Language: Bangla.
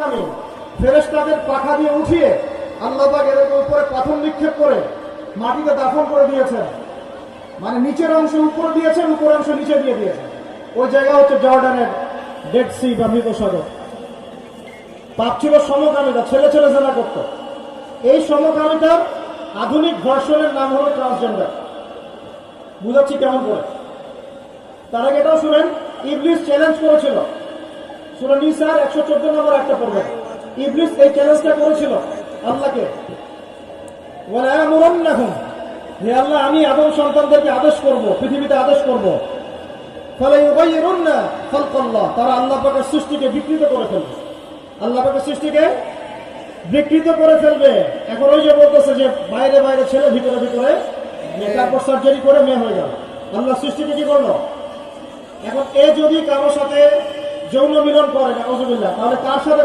আমি ফেরেশতাদের পাখা দিয়ে উঠিয়ে আল্লাহ পাক এর উপরে পাথর নিক্ষেপ করে মাটিতে দাফন করে দিয়েছেন। মানে নিচের অংশ উপরে দিয়েছেন, উপরের অংশ নিচে দিয়ে দিয়েছেন। ওই জায়গা হচ্ছে জর্ডানের ডেড সি বা মৃত সাগর। পাপ ছিল সমকামিতা, ছেলে ছেলে জেনা করত। এই সমকামিতার আধুনিক ভার্সনের নাম হলো ট্রান্সজেন্ডার। বুঝাচ্ছি কেমন করে। তার আগে এটাও শুনেন, ইবলিস চ্যালেঞ্জ করেছিল সূরা নিসার 114 নম্বর একটা পড়বেন। ইবলিস এই চ্যালেঞ্জটা করেছিল আল্লাহকে, ওয়ালা আমুরান্নাহুম, হে আল্লাহ আমি আদম সন্তানদেরকে আদেশ করব, পৃথিবীতে আদেশ করব, ফালা ইউগাইয়িরুন্না খালকাল্লাহ, তারা আল্লাহ পাকের সৃষ্টিকে বিকৃত করে ফেলবে। আল্লাহ পাকের সৃষ্টিকে বিকৃত করে ফেলবে। এখন ওই যে বলতেছে যে বাইরে বাইরে ছেলে, ভিতরে ভিতরে মেয়ে, তারপর সার্জারি করে মেয়ে হয়ে গেল। আল্লাহ সৃষ্টিকে কি করলো? এখন এ যদি কারোর সাথে যৌন মিলন করে, নাউযুবিল্লাহ, তাহলে কার সাথে